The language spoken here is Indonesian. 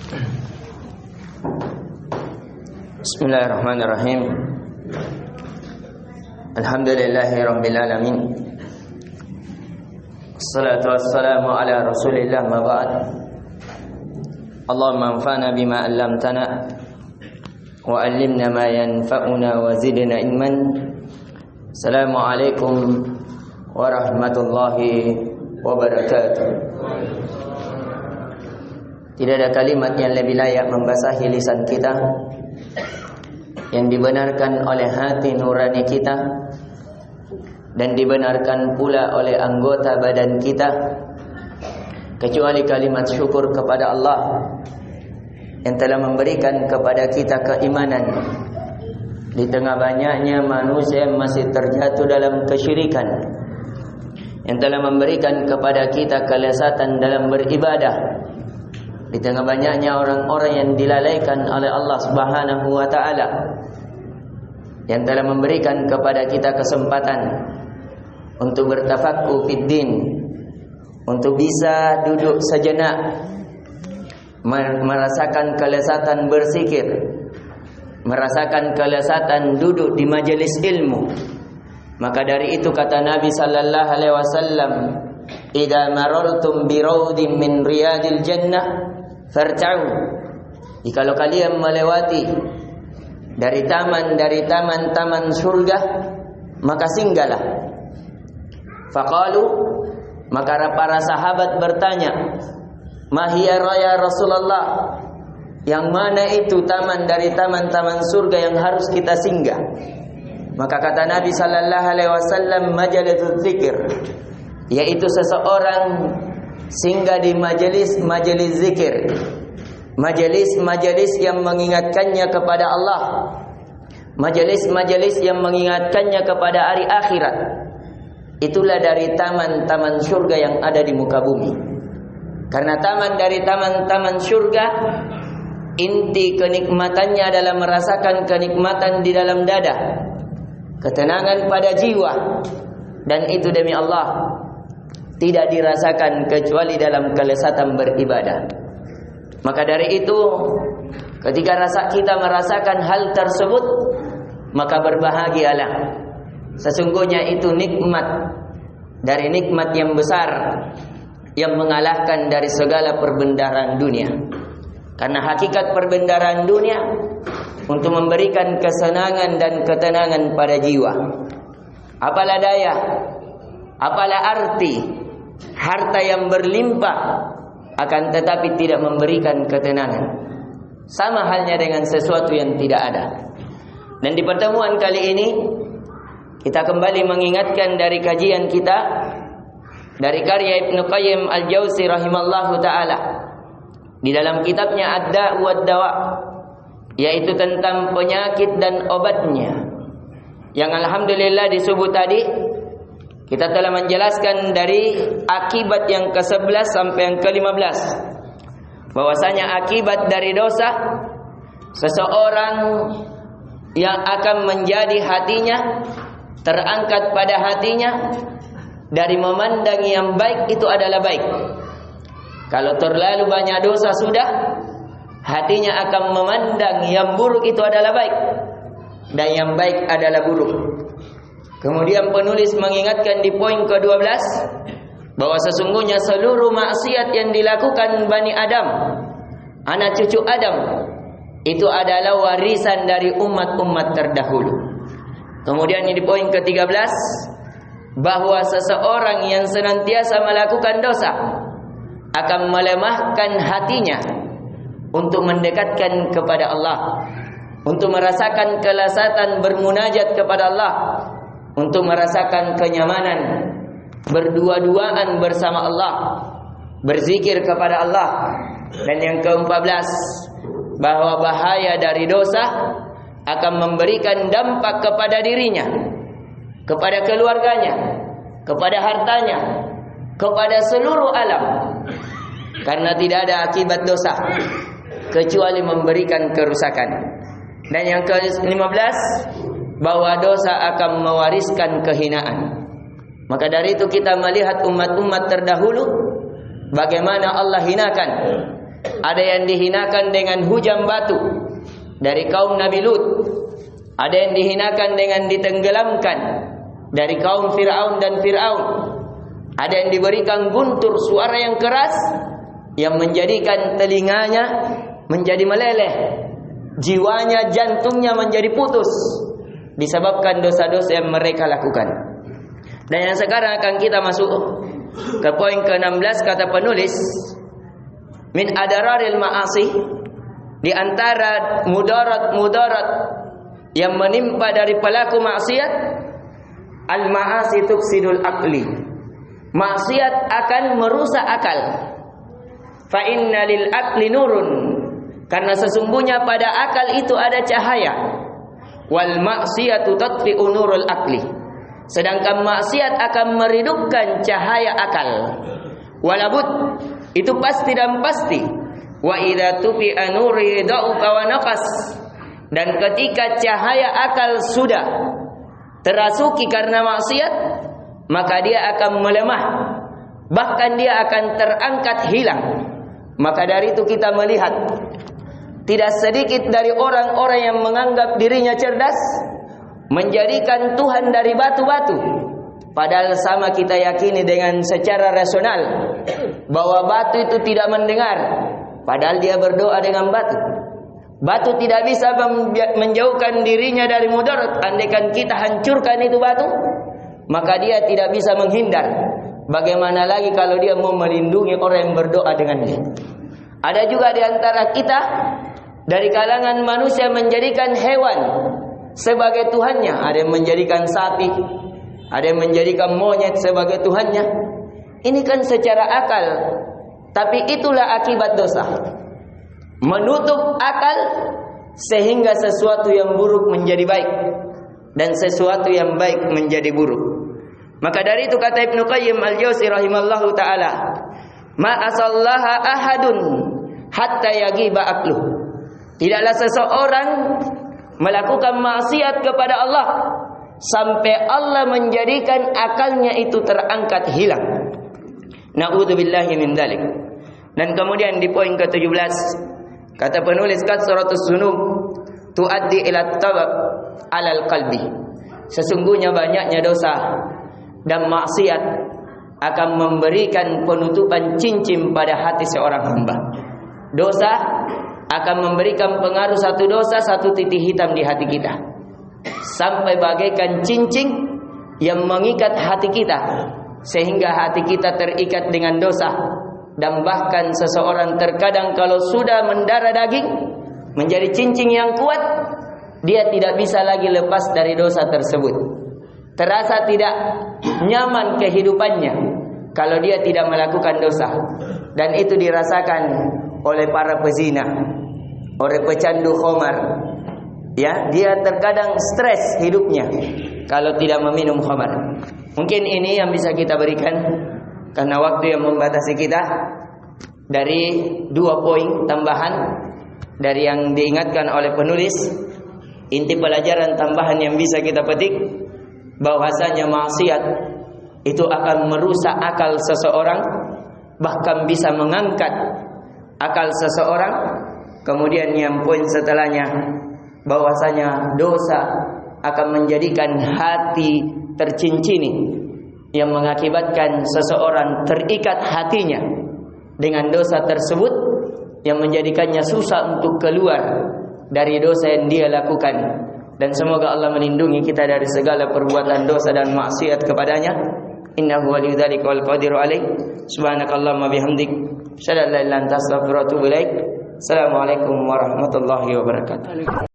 Bismillahirrahmanirrahim. Alhamdulillahirabbil alamin. Wassalatu wassalamu ala Rasulillah ma ba'd. Allahumma anfa'na bima 'allamtana wa 'allimna ma yanfa'una wa zidna ilman. Assalamualaikum warahmatullahi wabarakatuh. Tidak ada kalimat yang lebih layak membasahi lisan kita, yang dibenarkan oleh hati nurani kita dan dibenarkan pula oleh anggota badan kita, kecuali kalimat syukur kepada Allah yang telah memberikan kepada kita keimanan di tengah banyaknya manusia yang masih terjatuh dalam kesyirikan, yang telah memberikan kepada kita kelezatan dalam beribadah di tengah banyaknya orang-orang yang dilalaikan oleh Allah Subhanahu wa taala, yang telah memberikan kepada kita kesempatan untuk bertafaqquh fid din, untuk bisa duduk sejenak merasakan kelezatan berzikir, merasakan kelezatan duduk di majelis ilmu. Maka dari itu kata Nabi sallallahu alaihi wasallam, "Idza marartum bi raudin min riyadil jannah farta'u." Jikalau kalian melewati dari taman surga, maka singgahlah. Faqalu, maka para sahabat bertanya, "Ma hiya ya Rasulullah?" Yang mana itu taman dari taman-taman surga yang harus kita singgah? Maka kata Nabi sallallahu alaihi wasallam, "Majalisul dzikir," yaitu seseorang singgah di majelis zikir, majelis yang mengingatkannya kepada Allah, majelis yang mengingatkannya kepada hari akhirat. Itulah dari taman-taman surga yang ada di muka bumi. Karena taman dari taman-taman surga, inti kenikmatannya adalah merasakan kenikmatan di dalam dada, ketenangan pada jiwa, dan itu demi Allah tidak dirasakan kecuali dalam kelezatan beribadah. Maka dari itu, ketika kita merasakan hal tersebut, maka berbahagialah. Sesungguhnya itu nikmat dari nikmat yang besar yang mengalahkan dari segala perbendaharaan dunia. Karena hakikat perbendaharaan dunia untuk memberikan kesenangan dan ketenangan pada jiwa. Apalah daya, apalah arti harta yang berlimpah akan tetapi tidak memberikan ketenangan. Sama halnya dengan sesuatu yang tidak ada. Dan di pertemuan kali ini kita kembali mengingatkan dari kajian kita dari karya Ibnu Qayyim Al-Jauzi rahimallahu taala di dalam kitabnya Ad-Da' wa Ad-Dawa, yaitu tentang penyakit dan obatnya, yang alhamdulillah di subuh tadi kita telah menjelaskan dari akibat yang ke-11 sampai yang ke-15, bahwasanya akibat dari dosa seseorang yang akan menjadi hatinya terangkat pada hatinya dari memandang yang baik itu adalah baik. Kalau terlalu banyak dosa sudah, hatinya akan memandang yang buruk itu adalah baik, dan yang baik adalah buruk. Kemudian penulis mengingatkan di poin ke-12 bahwa sesungguhnya seluruh maksiat yang dilakukan Bani Adam, anak cucu Adam, itu adalah warisan dari umat-umat terdahulu. Kemudian di poin ke-13 bahwa seseorang yang senantiasa melakukan dosa akan melemahkan hatinya untuk mendekatkan kepada Allah, untuk merasakan kelezatan bermunajat kepada Allah, untuk merasakan kenyamanan berdua-duaan bersama Allah, berzikir kepada Allah. Dan yang ke-14 bahwa bahaya dari dosa akan memberikan dampak kepada dirinya, kepada keluarganya, kepada hartanya, kepada seluruh alam. Karena tidak ada akibat dosa kecuali memberikan kerusakan. Dan yang ke-15 bahwa dosa akan mewariskan kehinaan. Maka dari itu kita melihat umat-umat terdahulu bagaimana Allah hinakan ada yang dihinakan dengan hujan batu dari kaum Nabi Lut, ada yang dihinakan dengan ditenggelamkan dari kaum Fir'aun dan Fir'aun, ada yang diberikan guntur suara yang keras yang menjadikan telinganya menjadi meleleh, jiwanya, jantungnya menjadi putus disebabkan dosa-dosa yang mereka lakukan. Dan yang sekarang akan kita masuk ke poin ke-16, kata penulis, min adararil ma'asi, di antara mudarat-mudarat yang menimpa dari pelaku maksiat, al-ma'asi tufsidul aqli, maksiat akan merusak akal. Fa inna lil aqli nurun, karena sesungguhnya pada akal itu ada cahaya. Wal maksiatu tatfi'u nurul aqli, sedangkan maksiat akan meredupkan cahaya akal. Walabud, itu pasti dan pasti. Wa idza tufi'a nuri da'ufa wa naqas, dan ketika cahaya akal sudah terasuki karena maksiat, maka dia akan melemah, bahkan dia akan terangkat hilang. Maka dari itu kita melihat tidak sedikit dari orang-orang yang menganggap dirinya cerdas menjadikan Tuhan dari batu-batu, padahal sama kita yakini dengan secara rasional bahwa batu itu tidak mendengar, padahal dia berdoa dengan batu. Batu tidak bisa menjauhkan dirinya dari mudarat. Andaikan kita hancurkan itu batu, maka dia tidak bisa menghindar. Bagaimana lagi kalau dia mau melindungi orang yang berdoa dengannya? Ada juga di antara kita dari kalangan manusia menjadikan hewan sebagai Tuhannya. Ada yang menjadikan sapi, ada yang menjadikan monyet sebagai Tuhannya. Ini kan secara akal, tapi itulah akibat dosa. Menutup akal sehingga sesuatu yang buruk menjadi baik dan sesuatu yang baik menjadi buruk. Maka dari itu kata Ibnu Qayyim al-Jauzi rahimallahu taala, ma asallaha ahadun hatta yagiba aqluh. Tidaklah seseorang melakukan maksiat kepada Allah sampai Allah menjadikan akalnya itu terangkat hilang. Na'udzubillahi min dzalik. Dan kemudian di poin ke-17 kata penulis, kasratus dzunub tuaddi ila tabab alal qalbi. Sesungguhnya banyaknya dosa dan maksiat akan memberikan penutupan cincin pada hati seorang hamba. Dosa akan memberikan pengaruh, satu dosa satu titik hitam di hati kita, sampai bagaikan cincin yang mengikat hati kita, sehingga hati kita terikat dengan dosa. Dan bahkan seseorang terkadang kalau sudah mendarah daging menjadi cincin yang kuat, dia tidak bisa lagi lepas dari dosa tersebut. Terasa tidak nyaman kehidupannya kalau dia tidak melakukan dosa. Dan itu dirasakan oleh para pezina, oleh pecandu khamar. Ya, dia terkadang stres hidupnya kalau tidak meminum khamar. Mungkin ini yang bisa kita berikan karena waktu yang membatasi kita, dari 2 poin tambahan dari yang diingatkan oleh penulis. Inti pelajaran tambahan yang bisa kita petik, bahwasanya maksiat itu akan merusak akal seseorang, bahkan bisa mengangkat akal seseorang. Kemudian yang poin setelahnya, bahwasanya dosa akan menjadikan hati tercincini, yang mengakibatkan seseorang terikat hatinya dengan dosa tersebut, yang menjadikannya susah untuk keluar dari dosa yang dia lakukan. Dan semoga Allah melindungi kita dari segala perbuatan dosa dan maksiat kepadanya. Innahu waliyyu dzalika wal qadiru alaih. Subhanakallahumma bihamdik, asyhadu an la ilaha illa anta, astaghfiruka wa atubu ilaik. Assalamualaikum warahmatullahi wabarakatuh.